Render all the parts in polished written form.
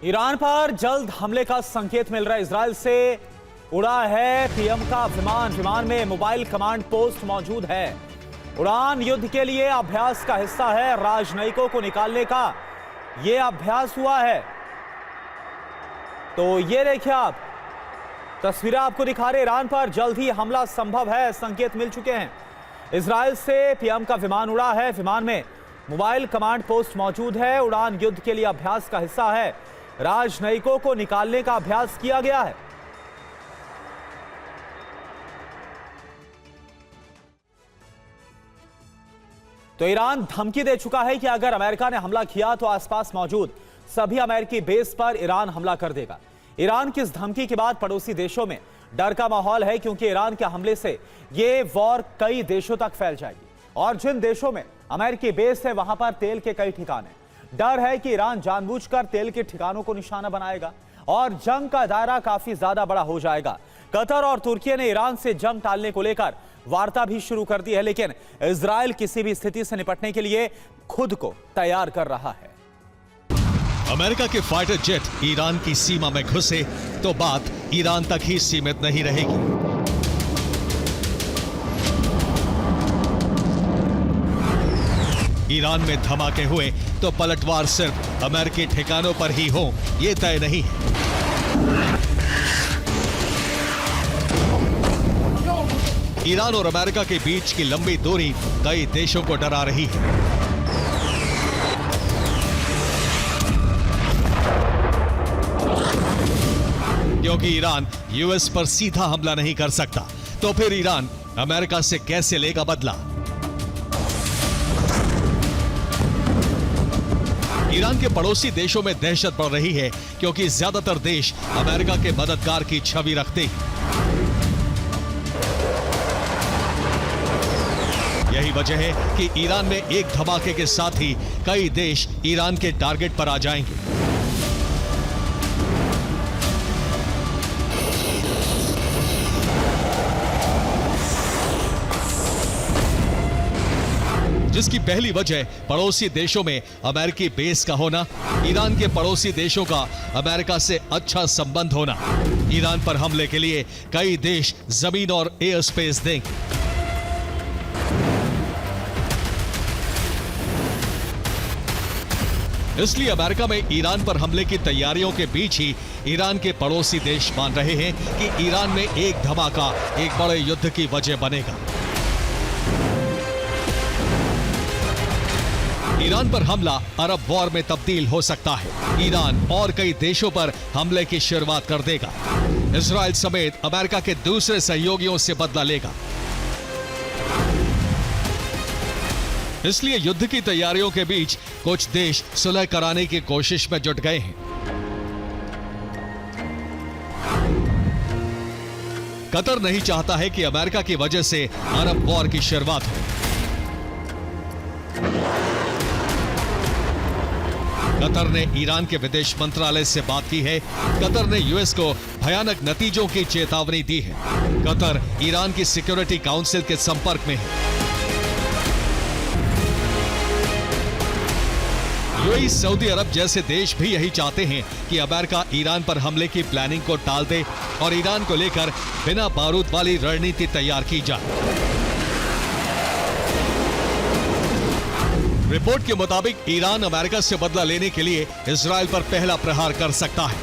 Iran पर जल्द हमले का संकेत मिल रहा है। इजराइल से उड़ा है पीएम का विमान। विमान में मोबाइल कमांड पोस्ट मौजूद है। उड़ान युद्ध के लिए अभ्यास का हिस्सा है। राजनयिकों को निकालने का यह अभ्यास हुआ है। तो ये देखिए, आप तस्वीरें आपको दिखा रहे। ईरान पर जल्द ही हमला संभव है, संकेत मिल चुके हैं। इजराइल से पीएम का विमान उड़ा है। विमान में मोबाइल कमांड पोस्ट मौजूद है। उड़ान युद्ध के लिए अभ्यास का हिस्सा है। राजनयिकों को निकालने का अभ्यास किया गया है। तो ईरान धमकी दे चुका है कि अगर अमेरिका ने हमला किया तो आसपास मौजूद सभी अमेरिकी बेस पर ईरान हमला कर देगा। ईरान की इस धमकी के बाद पड़ोसी देशों में डर का माहौल है, क्योंकि ईरान के हमले से ये वॉर कई देशों तक फैल जाएगी और जिन देशों में अमेरिकी बेस है वहां पर तेल के कई ठिकाने। डर है कि ईरान जानबूझकर तेल के ठिकानों को निशाना बनाएगा और जंग का दायरा काफी ज्यादा बड़ा हो जाएगा। कतर और तुर्की ने ईरान से जंग टालने को लेकर वार्ता भी शुरू कर दी है, लेकिन इजराइल किसी भी स्थिति से निपटने के लिए खुद को तैयार कर रहा है। अमेरिका के फाइटर जेट ईरान की सीमा में घुसे तो बात ईरान तक ही सीमित नहीं रहेगी। ईरान में धमाके हुए तो पलटवार सिर्फ अमेरिकी ठिकानों पर ही हो, ये तय नहीं है। ईरान और अमेरिका के बीच की लंबी दूरी कई देशों को डरा रही है। क्योंकि ईरान यूएस पर सीधा हमला नहीं कर सकता, तो फिर ईरान अमेरिका से कैसे लेगा बदला? ईरान के पड़ोसी देशों में दहशत बढ़ रही है, क्योंकि ज्यादातर देश अमेरिका के मददगार की छवि रखते हैं। यही वजह है कि ईरान में एक धमाके के साथ ही कई देश ईरान के टारगेट पर आ जाएंगे। जिसकी पहली वजह पड़ोसी देशों में अमेरिकी बेस का होना, ईरान के पड़ोसी देशों का अमेरिका से अच्छा संबंध होना। ईरान पर हमले के लिए कई देश जमीन और एयर स्पेस देंगे। इसलिए अमेरिका में ईरान पर हमले की तैयारियों के बीच ही ईरान के पड़ोसी देश मान रहे हैं कि ईरान में एक धमाका एक बड़े युद्ध की वजह बनेगा। ईरान पर हमला अरब वॉर में तब्दील हो सकता है। ईरान और कई देशों पर हमले की शुरुआत कर देगा। इजराइल समेत अमेरिका के दूसरे सहयोगियों से बदला लेगा। इसलिए युद्ध की तैयारियों के बीच कुछ देश सुलह कराने की कोशिश में जुट गए हैं। कतर नहीं चाहता है कि अमेरिका की वजह से अरब वॉर की शुरुआत हो। कतर ने ईरान के विदेश मंत्रालय से बात की है। कतर ने यूएस को भयानक नतीजों की चेतावनी दी है। कतर ईरान की सिक्योरिटी काउंसिल के संपर्क में है। यूएई, सऊदी अरब जैसे देश भी यही चाहते हैं कि अमेरिका ईरान पर हमले की प्लानिंग को टाल दे और ईरान को लेकर बिना बारूद वाली रणनीति तैयार की जाए। रिपोर्ट के मुताबिक ईरान अमेरिका से बदला लेने के लिए इजराइल पर पहला प्रहार कर सकता है।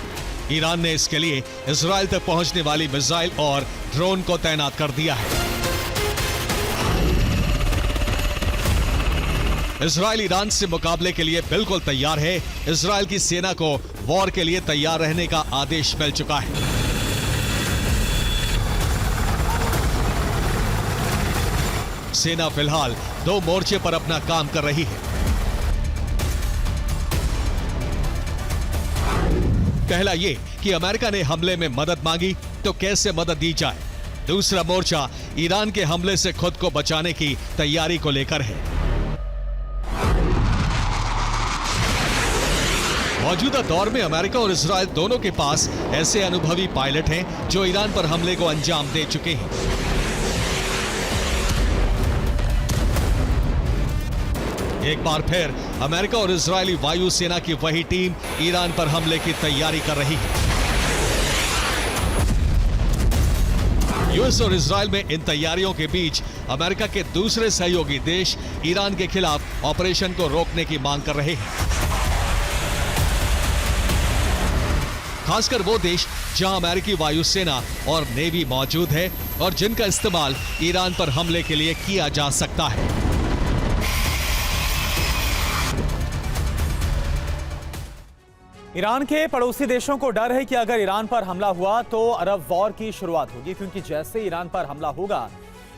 ईरान ने इसके लिए इजराइल तक पहुंचने वाली मिसाइल और ड्रोन को तैनात कर दिया है। इजराइल ईरान से मुकाबले के लिए बिल्कुल तैयार है। इजराइल की सेना को वॉर के लिए तैयार रहने का आदेश मिल चुका है। सेना फिलहाल दो मोर्चे पर अपना काम कर रही है। पहला ये कि अमेरिका ने हमले में मदद मांगी तो कैसे मदद दी जाए। दूसरा मोर्चा ईरान के हमले से खुद को बचाने की तैयारी को लेकर है। मौजूदा दौर में अमेरिका और इजराइल दोनों के पास ऐसे अनुभवी पायलट हैं जो ईरान पर हमले को अंजाम दे चुके हैं। एक बार फिर अमेरिका और इजरायली वायुसेना की वही टीम ईरान पर हमले की तैयारी कर रही है। यूएस और इजरायल में इन तैयारियों के बीच अमेरिका के दूसरे सहयोगी देश ईरान के खिलाफ ऑपरेशन को रोकने की मांग कर रहे हैं। खासकर वो देश जहां अमेरिकी वायुसेना और नेवी मौजूद है और जिनका इस्तेमाल ईरान पर हमले के लिए किया जा सकता है। ईरान के पड़ोसी देशों को डर है कि अगर ईरान पर हमला हुआ तो अरब वॉर की शुरुआत होगी, क्योंकि जैसे ईरान पर हमला होगा,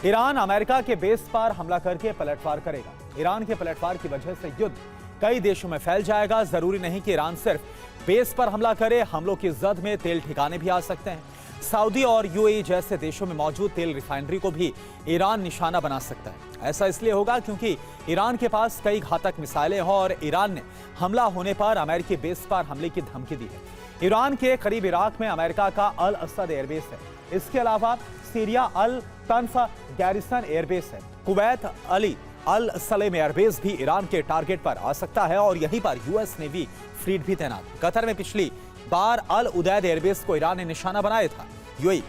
ईरान अमेरिका के बेस पर हमला करके पलटवार करेगा। ईरान के पलटवार की वजह से युद्ध कई देशों में फैल जाएगा। जरूरी नहीं कि ईरान सिर्फ बेस पर हमला करे, हमलों की जद में तेल ठिकाने भी आ सकते हैं। सऊदी और यूएई जैसे देशों में मौजूद तेल रिफाइनरी को भी ईरान निशाना बना सकता है। ऐसा इसलिए होगा क्योंकि ईरान के पास कई घातक मिसाइलें हैं और ईरान ने हमला होने पर अमेरिकी बेस पर हमले की धमकी दी है। ईरान के करीब इराक में अमेरिका का अल असद एयरबेस है। इसके अलावा सीरिया अल तनफ गैरिसन एयरबेस है। कुवैत अली अल सलेम एयरबेस भी ईरान के टारगेट पर आ सकता है और यहीं पर यूएस नेवी फ्लीट भी तैनात। कतर में पिछली बार अल उदैद एयरबेस को ईरान ने निशाना बनाया था। यूएई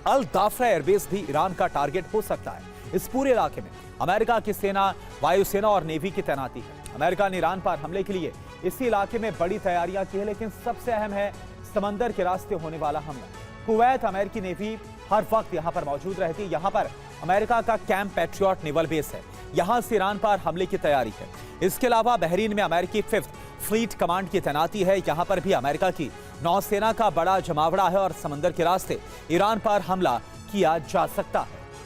अल दाफरा एयरबेस भी ईरान का टारगेट हो सकता है। इस पूरे इलाके में अमेरिका की सेना, वायुसेना और नेवी की तैनाती है। अमेरिका ने ईरान पर हमले के लिए इसी इलाके में बड़ी तैयारियां की है, लेकिन सबसे अहम है समंदर के रास्ते होने वाला हमला। कुवैत अमेरिकी नेवी हर वक्त यहां पर मौजूद रहती है। यहां पर अमेरिका का कैंप पैट्रियट नेवल बेस है। यहां से ईरान पर हमले की तैयारी है। इसके अलावा बहरीन में अमेरिकी 5th फ्लीट कमांड की तैनाती है। यहां पर भी अमेरिका की नौसेना का बड़ा जमावड़ा है और समंदर के रास्ते ईरान पर हमला किया जा सकता है।